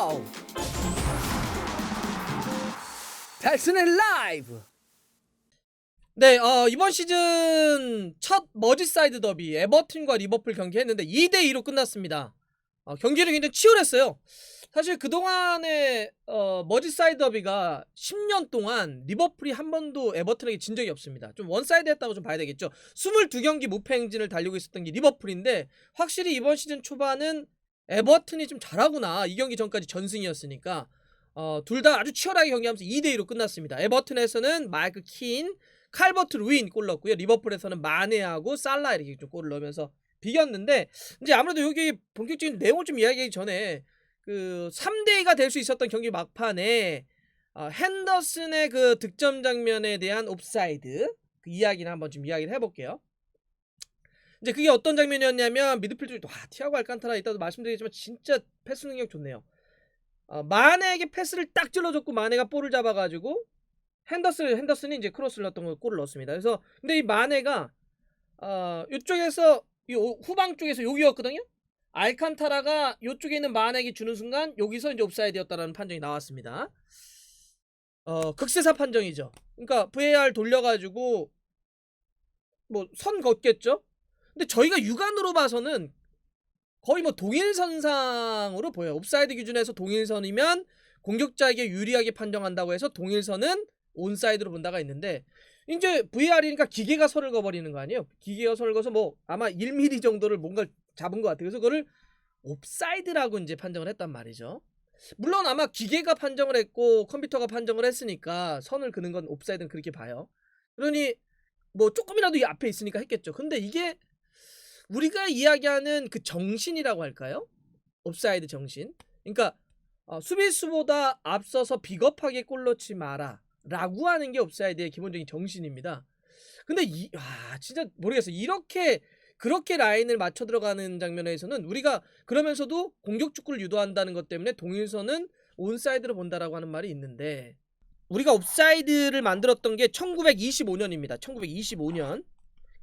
고! 달슨의 라이브! 네, 이번 시즌 첫 머지사이드 더비 에버튼과 리버풀 경기 했는데 2대2로 끝났습니다. 경기를 굉장히 치열했어요. 사실 그동안에 머지사이드 더비가 10년 동안 리버풀이 한 번도 에버튼에게 진 적이 없습니다. 좀 원사이드 했다고 좀 봐야 되겠죠. 22경기 무패 행진을 달리고 있었던 게 리버풀인데 확실히 이번 시즌 초반은 에버튼이 좀 잘하구나. 이 경기 전까지 전승이었으니까 둘 다 아주 치열하게 경기하면서 2대2로 끝났습니다. 에버튼에서는 마이클 킨, 칼버트 루인 골 넣었고요. 리버풀에서는 마네하고 살라 이렇게 좀 골을 넣으면서 비겼는데, 이제 아무래도 여기 본격적인 내용을 좀 이야기하기 전에 그 3대2가 될 수 있었던 경기 막판에 핸더슨의 그 득점 장면에 대한 옵사이드 그 이야기를 한번 좀 이야기를 해볼게요. 이제 그게 어떤 장면이었냐면, 미드필드 티아고 알칸타라 이따도 말씀드리겠지만 진짜 패스 능력 좋네요. 마네에게 패스를 딱 찔러줬고 마네가 볼을 잡아가지고 핸더슨이 이제 크로스를 넣었던 거 골을 넣었습니다. 그래서 근데 이 마네가 이쪽에서 이 후방 쪽에서 여기였거든요. 알칸타라가 이쪽에 있는 마네에게 주는 순간 여기서 이제 옵사이드였다라는 판정이 나왔습니다. 극세사 판정이죠. 그러니까 VAR 돌려가지고 뭐 선 걷겠죠. 근데 저희가 육안으로 봐서는 거의 뭐 동일선상으로 보여요. 옵사이드 기준에서 동일선이면 공격자에게 유리하게 판정한다고 해서 동일선은 온사이드로 본다가 있는데, 이제 VR이니까 기계가 선을 그어버리는 거 아니에요. 기계가 선을 그어서 뭐 아마 1mm 정도를 뭔가 잡은 것 같아요. 그래서 그거를 옵사이드라고 이제 판정을 했단 말이죠. 물론 아마 기계가 판정을 했고 컴퓨터가 판정을 했으니까 선을 그는 건 옵사이드는 그렇게 봐요. 그러니 뭐 조금이라도 이 앞에 있으니까 했겠죠. 근데 이게 우리가 이야기하는 그 정신이라고 할까요? 옵사이드 정신. 그러니까 수비수보다 앞서서 비겁하게 골 넣지 마라 라고 하는 게 옵사이드의 기본적인 정신입니다. 근데 진짜 모르겠어요. 그렇게 라인을 맞춰 들어가는 장면에서는 우리가 그러면서도 공격 축구를 유도한다는 것 때문에 동일선은 온사이드로 본다라고 하는 말이 있는데, 우리가 옵사이드를 만들었던 게 1925년입니다. 1925년.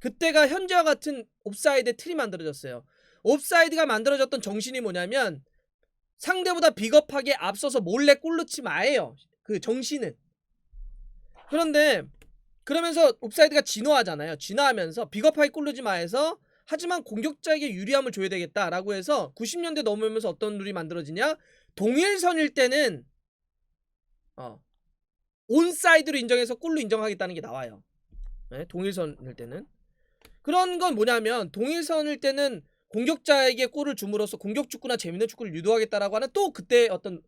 그때가 현재와 같은 옵사이드 틀이 만들어졌어요. 옵사이드가 만들어졌던 정신이 뭐냐면 상대보다 비겁하게 앞서서 몰래 골 넣지 마예요. 그 정신은. 그런데 그러면서 옵사이드가 진화하잖아요. 진화하면서 비겁하게 골 넣지 마해서 하지만 공격자에게 유리함을 줘야 되겠다라고 해서 90년대 넘으면서 어떤 룰이 만들어지냐, 동일선일 때는 온사이드로 인정해서 골로 인정하겠다는 게 나와요. 네, 동일선일 때는. 그런 건 뭐냐면 동일선일 때는 공격자에게 골을 줌으로써 공격 축구나 재밌는 축구를 유도하겠다라고 하는 또 그때 어떤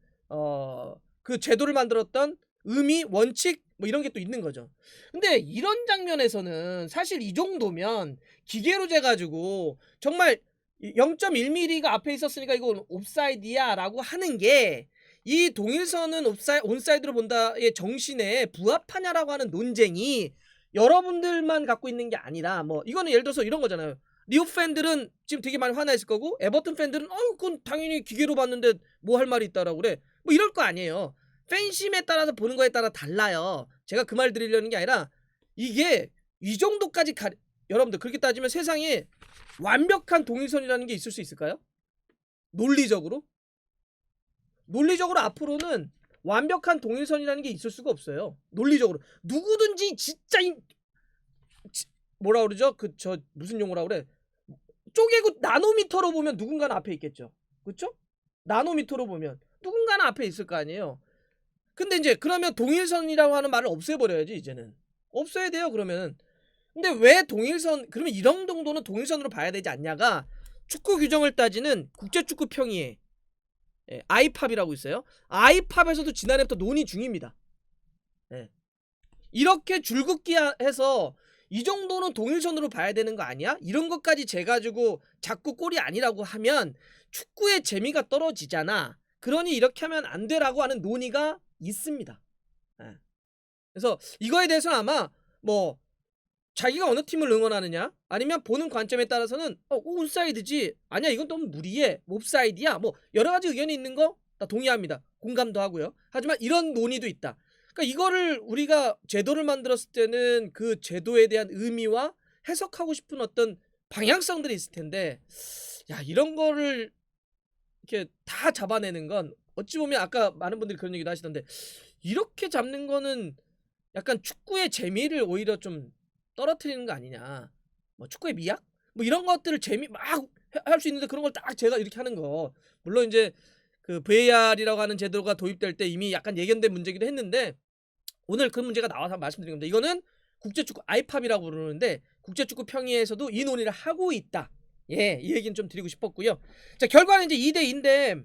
그 제도를 만들었던 의미, 원칙 뭐 이런 게 또 있는 거죠. 근데 이런 장면에서는 사실 이 정도면 기계로 재가지고 정말 0.1mm가 앞에 있었으니까 이건 옵사이드야 라고 하는 게 이 동일선은 온사이드로 본다의 정신에 부합하냐라고 하는 논쟁이 여러분들만 갖고 있는 게 아니라, 뭐 이거는 예를 들어서 이런 거잖아요. 리오 팬들은 지금 되게 많이 화나 있을 거고, 에버튼 팬들은 그건 당연히 기계로 봤는데 뭐 할 말이 있다라고 그래. 뭐 이럴 거 아니에요. 팬심에 따라서 보는 거에 따라 달라요. 제가 그 말 드리려는 게 아니라, 이게 이 정도까지 여러분들 그렇게 따지면 세상에 완벽한 동일선이라는 게 있을 수 있을까요? 논리적으로 앞으로는 완벽한 동일선이라는 게 있을 수가 없어요. 논리적으로 누구든지 진짜 뭐라 그러죠? 무슨 용어라 그래? 쪼개고 나노미터로 보면 누군가는 앞에 있겠죠. 그렇죠? 나노미터로 보면 누군가는 앞에 있을 거 아니에요. 근데 이제 그러면 동일선이라고 하는 말을 없애버려야지. 이제는 없어야 돼요. 그러면. 근데 왜 동일선, 그러면 이런 정도는 동일선으로 봐야 되지 않냐가 축구 규정을 따지는 국제축구평의회 아이팝이라고 있어요. 아이팝에서도 지난해부터 논의 중입니다. 이렇게 줄긋기 해서 이 정도는 동일선으로 봐야 되는 거 아니야? 이런 것까지 재가지고 자꾸 골이 아니라고 하면 축구의 재미가 떨어지잖아. 그러니 이렇게 하면 안 되라고 하는 논의가 있습니다. 그래서 이거에 대해서는 아마 뭐 자기가 어느 팀을 응원하느냐, 아니면 보는 관점에 따라서는 온사이드지, 아니야 이건 너무 무리해, 옵사이드야, 뭐 여러가지 의견이 있는 거 다 동의합니다. 공감도 하고요. 하지만 이런 논의도 있다. 그러니까 이거를 우리가 제도를 만들었을 때는 그 제도에 대한 의미와 해석하고 싶은 어떤 방향성들이 있을 텐데, 야 이런 거를 이렇게 다 잡아내는 건 어찌 보면 아까 많은 분들이 그런 얘기도 하시던데 이렇게 잡는 거는 약간 축구의 재미를 오히려 좀 떨어뜨리는 거 아니냐. 뭐 축구의 미학? 뭐 이런 것들을 재미 막 할 수 있는데 그런 걸 딱 제가 이렇게 하는 거. 물론 이제 그 VAR이라고 하는 제도가 도입될 때 이미 약간 예견된 문제기도 했는데 오늘 그 문제가 나와서 말씀드린 겁니다. 이거는 국제축구 아이팝이라고 부르는데 국제축구 평의에서도 이 논의를 하고 있다. 예, 이 얘기는 좀 드리고 싶었고요. 자, 결과는 이제 2대2인데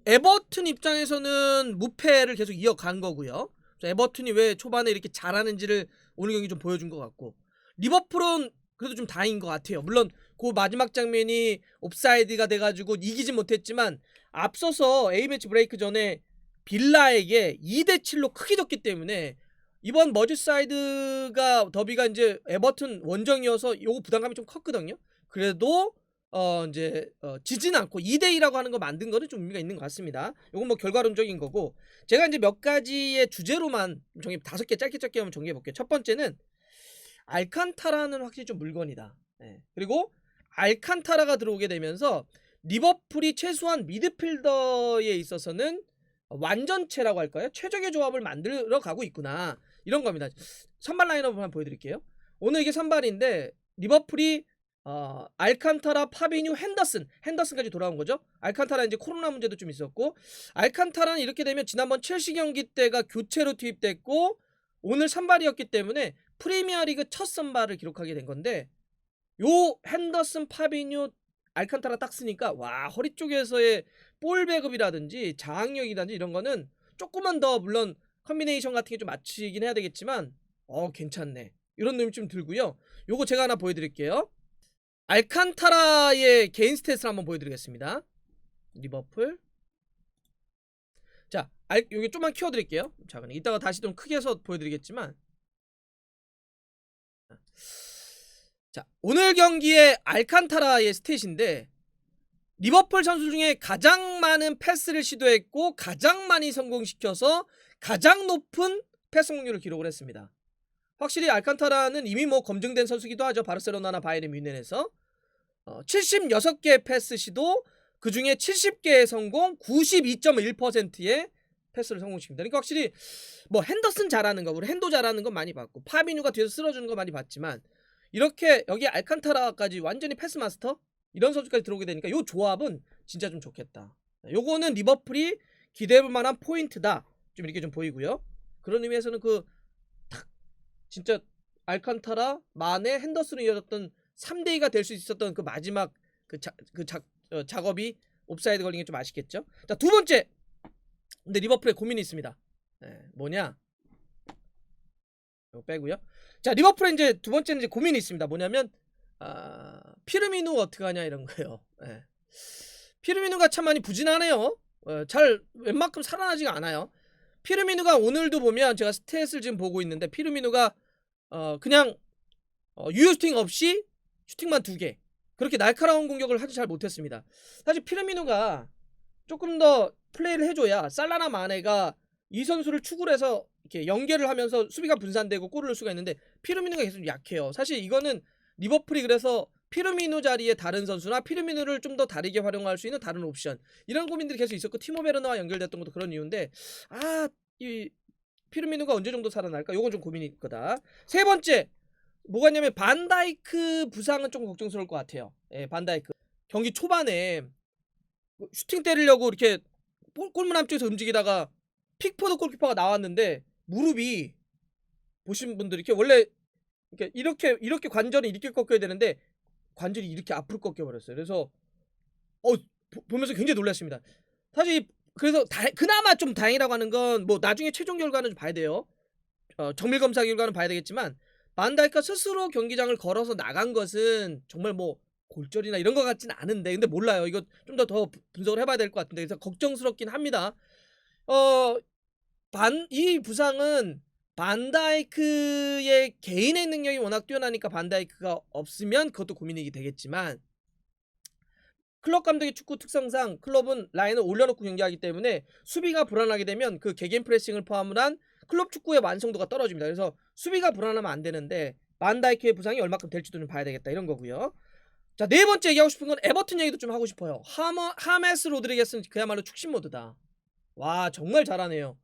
에버튼 입장에서는 무패를 계속 이어간 거고요. 에버튼이 왜 초반에 이렇게 잘하는지를 오늘 경기 좀 보여준 것 같고 리버풀은 그래도 좀 다행인 것 같아요. 물론 그 마지막 장면이 옵사이드가 돼가지고 이기진 못했지만 앞서서 A매치 브레이크 전에 빌라에게 2대7로 크게 졌기 때문에 이번 머지사이드가 더비가 이제 에버튼 원정이어서 요거 부담감이 좀 컸거든요. 그래도 이제 지진 않고 2대2라고 하는 거 만든 거는 좀 의미가 있는 것 같습니다. 요건 뭐 결과론적인 거고 제가 이제 몇 가지의 주제로만 정리 5개 짧게 한번 정리해 볼게요. 첫 번째는 알칸타라는 확실히 좀 물건이다. 네. 그리고 알칸타라가 들어오게 되면서 리버풀이 최소한 미드필더에 있어서는 완전체라고 할까요? 최적의 조합을 만들어 가고 있구나. 이런 겁니다. 선발 라인업을 한번 보여드릴게요. 오늘 이게 선발인데 리버풀이 알칸타라, 파비뉴, 핸더슨까지 돌아온 거죠. 알칸타라 이제 코로나 문제도 좀 있었고 알칸타라는 이렇게 되면 지난번 첼시 경기 때가 교체로 투입됐고 오늘 선발이었기 때문에 프리미어리그 첫 선발을 기록하게 된 건데 요 핸더슨, 파비뉴, 알칸타라 딱 쓰니까 와 허리 쪽에서의 볼 배급이라든지 장악력이라든지 이런 거는 조금만 더 물론 컨비네이션 같은 게 좀 맞추긴 해야 되겠지만 괜찮네 이런 느낌 좀 들고요. 요거 제가 하나 보여드릴게요. 알칸타라의 개인 스탯을 한번 보여드리겠습니다. 리버풀 자 여기 좀만 키워드릴게요. 자 그럼 이따가 다시 좀 크게 해서 보여드리겠지만 자 오늘 경기의 알칸타라의 스탯인데 리버풀 선수 중에 가장 많은 패스를 시도했고 가장 많이 성공시켜서 가장 높은 패스 성공률을 기록을 했습니다. 확실히 알칸타라는 이미 뭐 검증된 선수기도 하죠. 바르셀로나나 바이에른 뮌헨에서 76개의 패스 시도 그 중에 70개의 성공 92.1%의 패스를 성공시킵니다. 그러니까 확실히 뭐 핸더슨 잘하는 거 우리 핸도 잘하는 건 많이 봤고 파비뉴가 뒤에서 쓸어주는 거 많이 봤지만 이렇게 여기 알칸타라까지 완전히 패스 마스터 이런 선수까지 들어오게 되니까 요 조합은 진짜 좀 좋겠다. 요거는 리버풀이 기대해볼 만한 포인트다. 좀 이렇게 좀 보이고요. 그런 의미에서는 딱 진짜 알칸타라, 마네, 핸더슨을 이어졌던 3대2가 될 수 있었던 그 마지막 작업이 옵사이드 걸린 게 좀 아쉽겠죠. 자, 두 번째. 근데 리버풀에 고민이 있습니다. 뭐냐? 이거 빼고요. 자, 리버풀에 이제 두 번째는 이제 고민이 있습니다. 뭐냐면 피르미누 어떡하냐 이런 거예요. 피르미누가 참 많이 부진하네요. 잘 웬만큼 살아나지가 않아요. 피르미누가 오늘도 보면 제가 스탯을 지금 보고 있는데 피르미누가 그냥 유효 슈팅 없이 슈팅만 2개 그렇게 날카로운 공격을 하지 잘 못했습니다. 사실 피르미누가 조금 더 플레이를 해줘야 살라나 마네가 이 선수를 축을 해서 이렇게 연계를 하면서 수비가 분산되고 골을 넣을 수가 있는데 피르미누가 계속 약해요. 사실 이거는 리버풀이 그래서 피르미누 자리에 다른 선수나 피르미누를 좀 더 다르게 활용할 수 있는 다른 옵션 이런 고민들이 계속 있었고 티모 베르나와 연결됐던 것도 그런 이유인데 이 피르미누가 언제 정도 살아날까? 요건 좀 고민이 거다. 세 번째 뭐가 있냐면 반다이크 부상은 조금 걱정스러울 것 같아요. 반다이크 경기 초반에 슈팅 때리려고 이렇게 골문 앞쪽에서 움직이다가 픽포드 골키퍼가 나왔는데 무릎이 보신 분들 이렇게 원래 이렇게 관절이 이렇게 꺾여야 되는데 관절이 이렇게 앞으로 꺾여 버렸어요. 그래서 보면서 굉장히 놀랐습니다. 사실 그래서 그나마 좀 다행이라고 하는 건 뭐 나중에 최종 결과는 좀 봐야 돼요. 정밀 검사 결과는 봐야 되겠지만 반다이크가 스스로 경기장을 걸어서 나간 것은 정말 뭐 골절이나 이런 것 같지는 않은데 근데 몰라요. 이거 좀 더 분석을 해봐야 될 것 같은데 그래서 걱정스럽긴 합니다. 이 부상은 반다이크의 개인의 능력이 워낙 뛰어나니까 반다이크가 없으면 그것도 고민이 되겠지만 클럽 감독의 축구 특성상 클럽은 라인을 올려놓고 경기하기 때문에 수비가 불안하게 되면 그 개개인 프레싱을 포함을 한 클럽 축구의 완성도가 떨어집니다. 그래서 수비가 불안하면 안 되는데 반다이크의 부상이 얼마큼 될지도 좀 봐야 되겠다 이런 거고요. 자, 네 번째 얘기하고 싶은 건 에버튼 얘기도 좀 하고 싶어요. 하메스 로드리게스는 그야말로 축신 모드다. 와, 정말 잘하네요.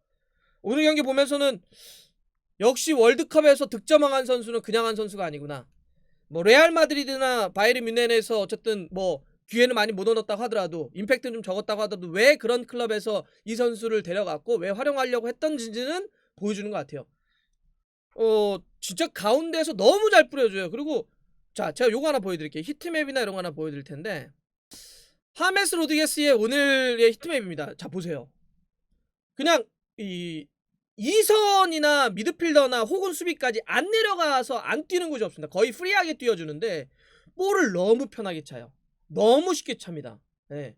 오늘 경기 보면서는 역시 월드컵에서 득점왕한 선수는 그냥 한 선수가 아니구나. 뭐 레알 마드리드나 바이에른 뮌헨에서 어쨌든 뭐 기회는 많이 못 얻었다고 하더라도 임팩트는 좀 적었다고 하더라도 왜 그런 클럽에서 이 선수를 데려갔고 왜 활용하려고 했던지는 보여주는 것 같아요. 진짜 가운데에서 너무 잘 뿌려줘요. 그리고 자, 제가 요거 하나 보여드릴게요. 히트맵이나 이런 거 하나 보여드릴 텐데, 하메스 로드리게스의 오늘의 히트맵입니다. 자, 보세요. 그냥 이 2선이나 미드필더나 혹은 수비까지 안 내려가서 안 뛰는 곳이 없습니다. 거의 프리하게 뛰어주는데 볼을 너무 편하게 차요. 너무 쉽게 찹니다. 네.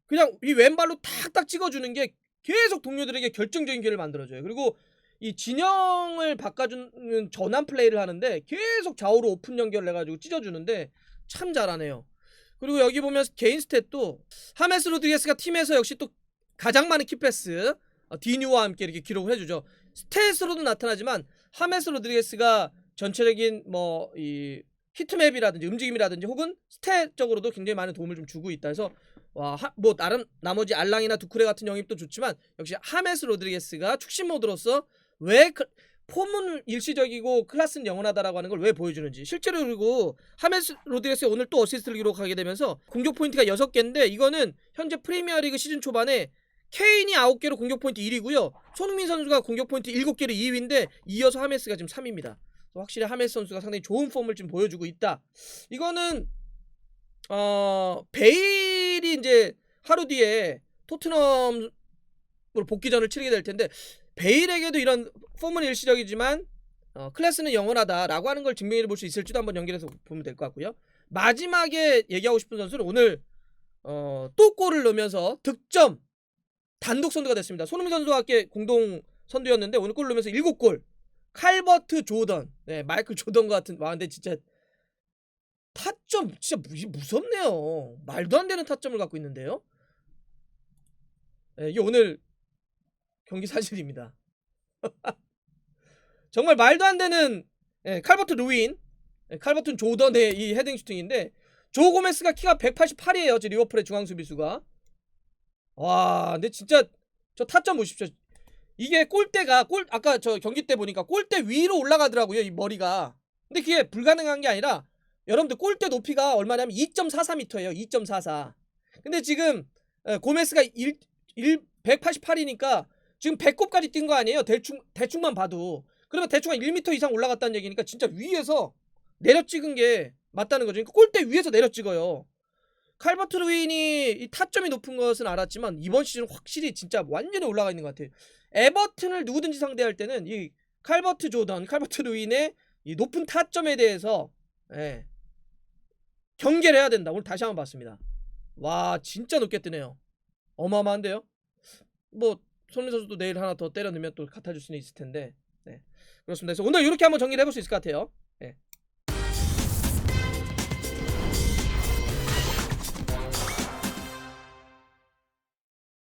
그냥 이 왼발로 탁탁 찍어주는 게 계속 동료들에게 결정적인 기회를 만들어줘요. 그리고 이 진영을 바꿔주는 전환 플레이를 하는데 계속 좌우로 오픈 연결을 해가지고 찢어주는데 참 잘하네요. 그리고 여기 보면 개인 스탯도 하메스 로드리게스가 팀에서 역시 또 가장 많은 키패스 디뉴와 함께 이렇게 기록을 해주죠. 스탯으로도 나타나지만 하메스 로드리게스가 전체적인 뭐 이 히트맵이라든지 움직임이라든지 혹은 스탯적으로도 굉장히 많은 도움을 좀 주고 있다 해서 뭐 나머지 알랑이나 두쿠레 같은 영입도 좋지만 역시 하메스 로드리게스가 축신 모드로서 왜 폼은 일시적이고 클래스는 영원하다라고 하는 걸 왜 보여주는지. 실제로 그리고 하메스 로드리게스 오늘 또 어시스트를 기록하게 되면서 공격 포인트가 6개인데 이거는 현재 프리미어리그 시즌 초반에 케인이 9개로 공격 포인트 1위고요. 손흥민 선수가 공격 포인트 7개로 2위인데 이어서 하메스가 지금 3위입니다. 확실히 하메스 선수가 상당히 좋은 폼을 지금 보여주고 있다. 이거는 베일이 이제 하루 뒤에 토트넘으로 복귀전을 치르게 될 텐데 베일에게도 이런 폼은 일시적이지만 클래스는 영원하다라고 하는 걸 증명해 볼 수 있을지도 한번 연결해서 보면 될 것 같고요. 마지막에 얘기하고 싶은 선수는 오늘 또 골을 넣으면서 득점 단독 선두가 됐습니다. 손흥민 선수와 함께 공동 선두였는데 오늘 골을 넣으면서 7골. 칼버트 조던. 네, 마이클 조던과 같은. 와, 근데 진짜 타점 진짜 무섭네요. 말도 안 되는 타점을 갖고 있는데요. 네, 이게 오늘 경기 사실입니다. 정말 말도 안 되는 칼버트 루인, 칼버트 조던의 이 헤딩 슈팅인데 조 고메스가 키가 188이에요. 저 리버풀의 중앙 수비수가. 와, 근데 진짜 저 타점 보십시오. 이게 골대가 아까 저 경기 때 보니까 골대 위로 올라가더라고요. 이 머리가. 근데 그게 불가능한 게 아니라 여러분들 골대 높이가 얼마냐면 2.44m예요. 2.44. 근데 지금 고메스가 188이니까 지금 배꼽까지 뛴 거 아니에요. 대충만 봐도. 그러면 대충 한 1m 이상 올라갔다는 얘기니까 진짜 위에서 내려 찍은 게 맞다는 거죠. 그러니까 골대 위에서 내려 찍어요. 칼버트 루인이 이 타점이 높은 것은 알았지만 이번 시즌 확실히 진짜 완전히 올라가 있는 것 같아요. 에버튼을 누구든지 상대할 때는 이 칼버트 조던, 칼버트 루인의 이 높은 타점에 대해서 경계를 해야 된다. 오늘 다시 한번 봤습니다. 와, 진짜 높게 뜨네요. 어마어마한데요. 뭐 손흥민 선수도 내일 하나 더 때려 넣으면 또 갖다 줄 수는 있을 텐데. 네, 그렇습니다. 그래서 오늘 이렇게 한번 정리를 해볼 수 있을 것 같아요.